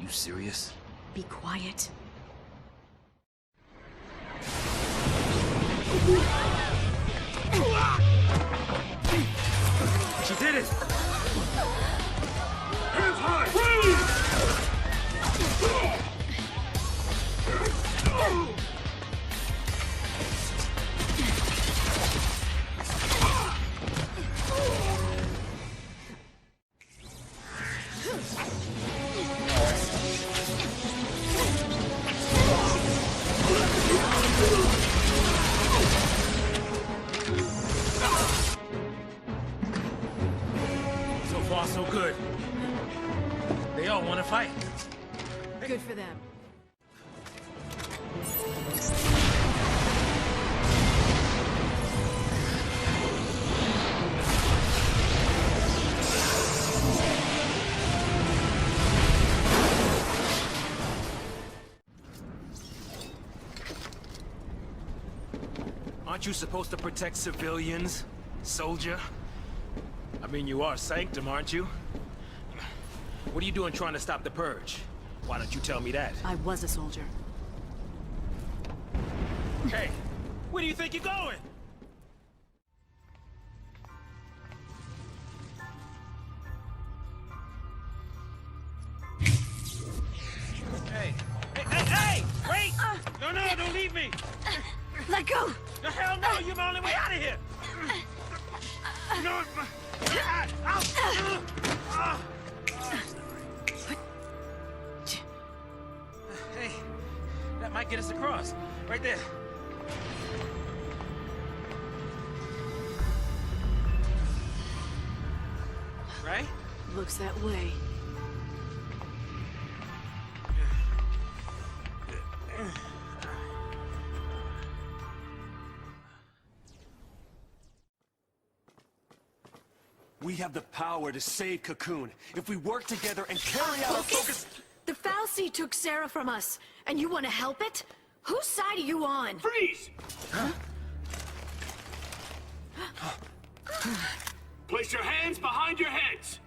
You serious? Be quiet. She did it! Hands high! Freeze! So far, so good. They all want to fight. Good for them. Aren't you supposed to protect civilians, soldier? I mean, you are Sanctum, aren't you? What are you doing trying to stop the Purge? Why don't you tell me that? I was a soldier. Hey, where do you think you're going? Hey! Hey! Wait! No, don't leave me! Let go! The hell no! You're my only way out of here! No! Hey, that might get us across. Right there. Right? Looks that way. We have the power to save Cocoon if we work together and carry out our focus. The Fal'Cie took Sarah from us, and you want to help it? Whose side are you on? Freeze! Place your hands behind your heads!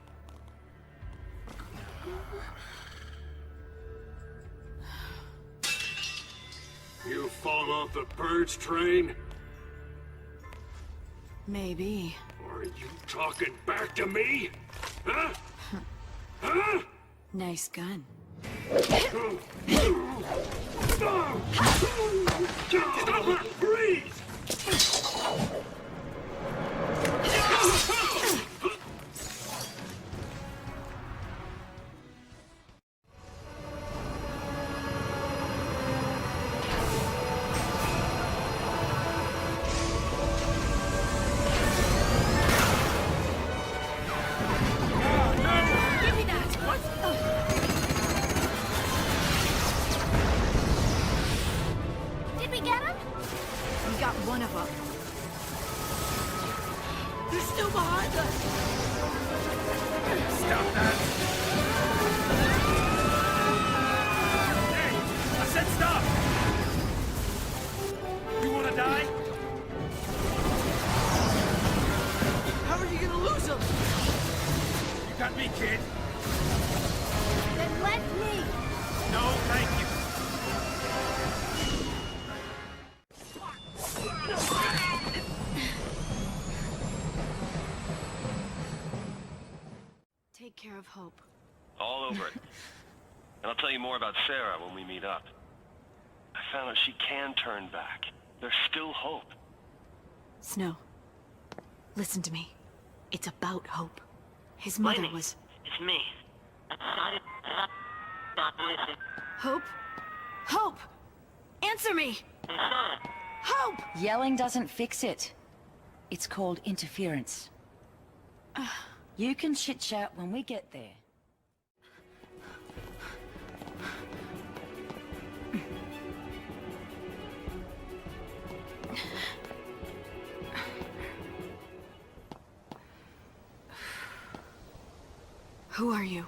You fall off the Purge train? Maybe. Or are you talking back to me? Huh? Huh? Nice gun. Stop her! Breathe! Give me that! What? Did we get him? We got one of them. They're still behind us! Stop that! Hey! I said stop! You wanna die? How are you gonna lose them? You got me, kid. Then let me! No, thank you. Take care of Hope. All over it. And I'll tell you more about Sarah when we meet up. I found out she can turn back. There's still hope. Snow, listen to me. It's about Hope. His mother Lightning, was... it's me. Hope? Hope! Answer me! Hope! Yelling doesn't fix it. It's called interference. You can chit-chat when we get there. Who are you?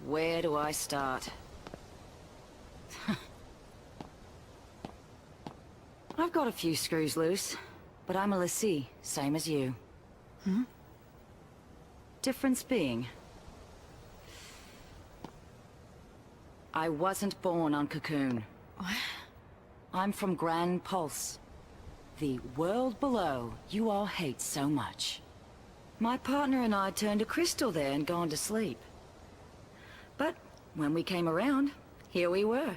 Where do I start? I've got a few screws loose, but I'm a lessee, same as you. Difference being, I wasn't born on Cocoon. What? I'm from Gran Pulse. The world below you all hate so much. My partner and I turned a crystal there and gone to sleep. But when we came around, here we were.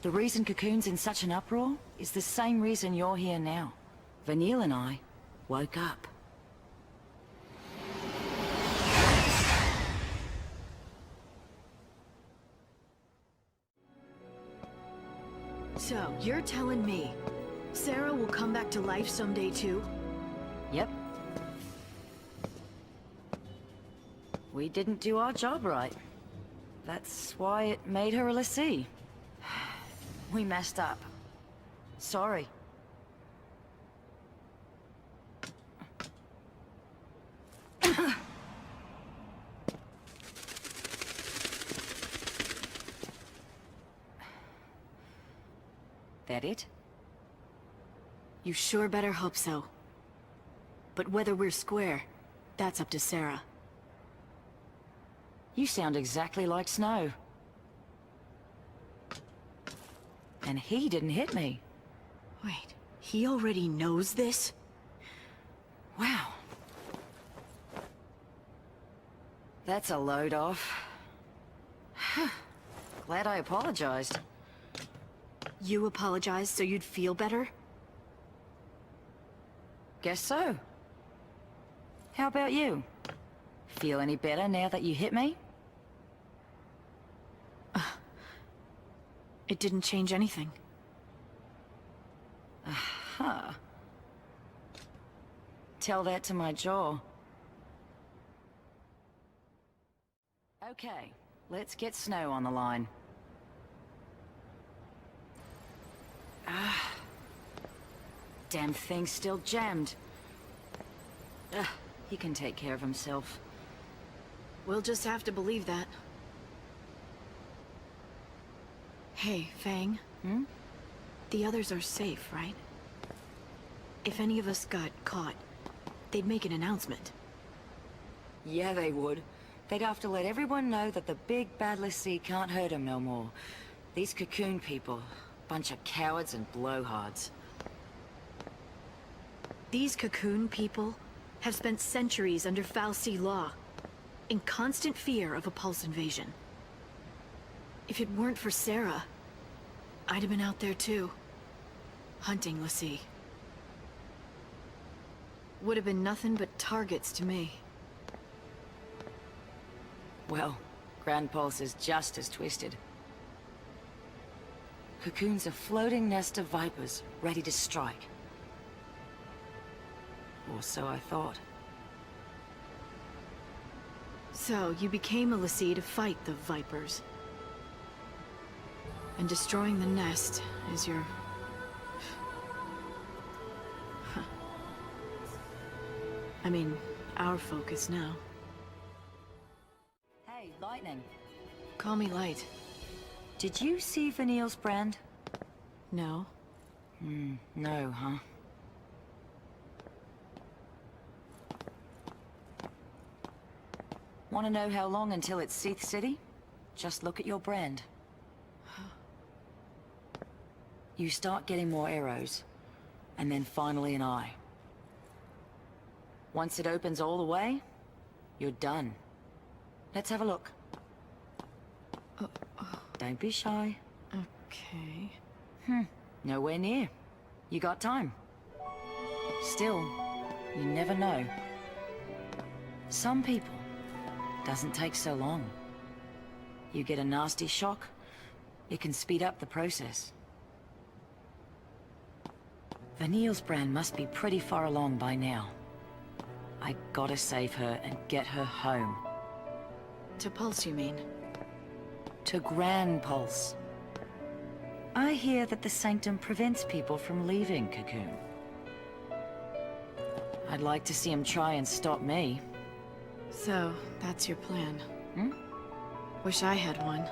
The reason Cocoon's in such an uproar is the same reason you're here now. Vanille and I woke up. So, you're telling me Sarah will come back to life someday too? Yep. We didn't do our job right. That's why it made her a lessee. We messed up. Sorry. That it? You sure better hope so. But whether we're square, that's up to Sarah. You sound exactly like Snow. And he didn't hit me. Wait, he already knows this? Wow. That's a load off. Glad I apologized. You apologized so you'd feel better? Guess so. How about you? Feel any better now that you hit me? It didn't change anything. Huh. Tell that to my jaw. Okay, let's get Snow on the line. Damn thing's still jammed. He can take care of himself. We'll just have to believe that. Hey, Fang. Hmm? The others are safe, right? If any of us got caught, they'd make an announcement. Yeah, they would. They'd have to let everyone know that the big bad lessee can't hurt him no more. These Cocoon people, bunch of cowards and blowhards. These Cocoon people have spent centuries under Fal'Cie law, in constant fear of a Pulse invasion. If it weren't for Sarah, I'd have been out there too, hunting lessee. Would have been nothing but targets to me. Well, Gran Pulse is just as twisted. Cocoon's a floating nest of vipers, ready to strike. Or so I thought. So, you became a lessee to fight the Vipers. And destroying the nest is your... I mean, our focus now. Hey, Lightning. Call me Light. Did you see Vanille's brand? No? No, huh? Want to know how long until it's XIII City? Just look at your brand. You start getting more arrows, and then finally an eye. Once it opens all the way, you're done. Let's have a look. Don't be shy. Okay... Nowhere near. You got time. Still, you never know. Some people, doesn't take so long. You get a nasty shock, it can speed up the process. Vanille's brand must be pretty far along by now. I gotta save her and get her home. To Pulse, you mean? To Gran Pulse. I hear that the Sanctum prevents people from leaving Cocoon. I'd like to see him try and stop me. So, that's your plan. Wish I had one.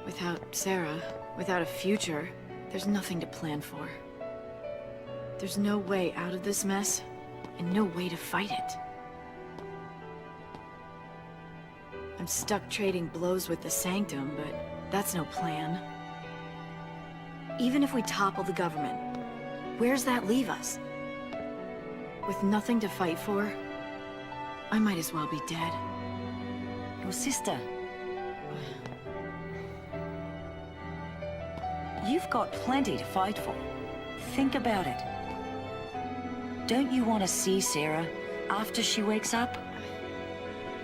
Without Sarah, without a future, there's nothing to plan for. There's no way out of this mess, and no way to fight it. I'm stuck trading blows with the Sanctum, but that's no plan. Even if we topple the government, where's that leave us? With nothing to fight for, I might as well be dead. Your sister. You've got plenty to fight for. Think about it. Don't you want to see Sarah after she wakes up?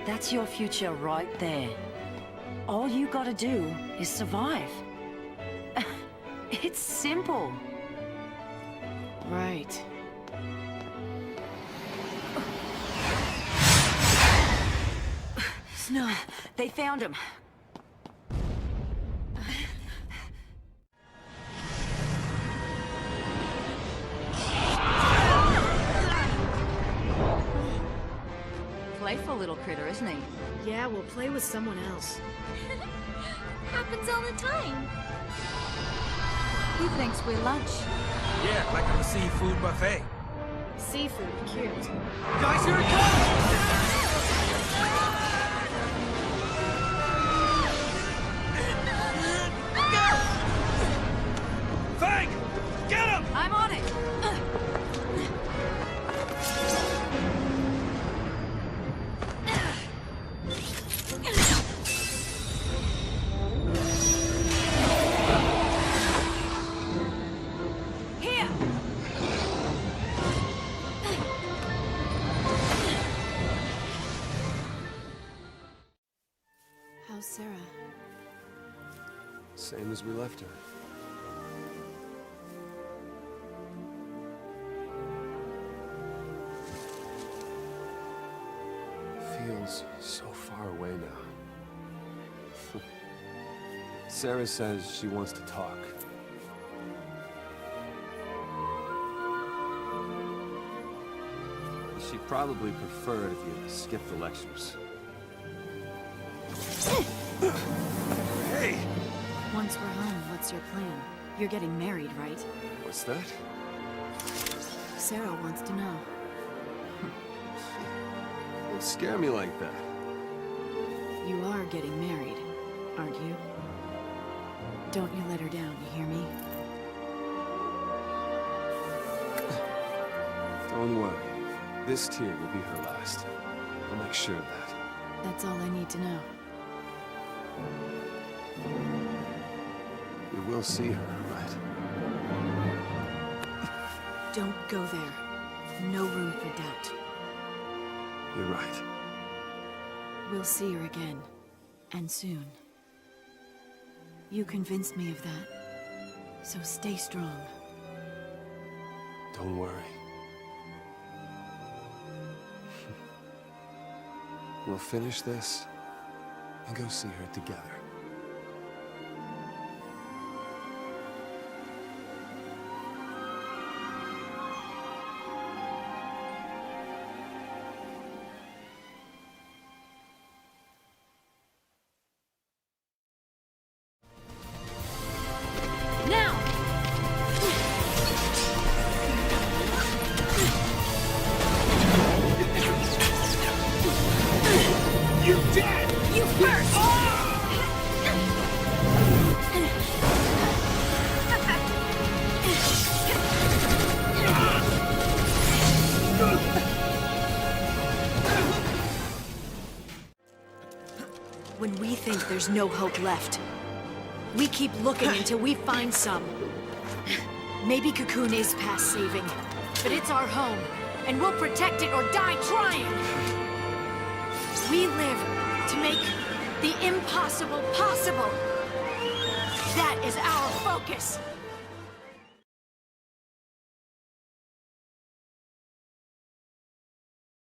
That's your future right there. All you gotta do is survive. It's simple. Right. Snow, they found him. Playful little critter, isn't he? Yeah, we'll play with someone else. Happens all the time. He thinks we're lunch. Yeah, like a seafood buffet. Seafood, cute. Guys, here it comes! Fang! Get him! I'm on it! Here! How's Sarah? Same as we left her. Feels so far away now. Sarah says she wants to talk. She'd probably prefer it if you skipped the lectures. Hey! Once we're home, what's your plan? You're getting married, right? What's that? Sarah wants to know. Don't scare me like that. You are getting married, aren't you? Don't you let her down, you hear me? Don't worry. This tear will be her last. I'll make sure of that. That's all I need to know. We will see her, right? Don't go there. No room for doubt. You're right. We'll see her again. And soon. You convinced me of that. So stay strong. Don't worry. We'll finish this and go see her together. Now! You dead! You first! When we think there's no hope left, we keep looking until we find some. Maybe Cocoon is past saving, but it's our home, and we'll protect it or die trying! We live to make the impossible possible! That is our focus!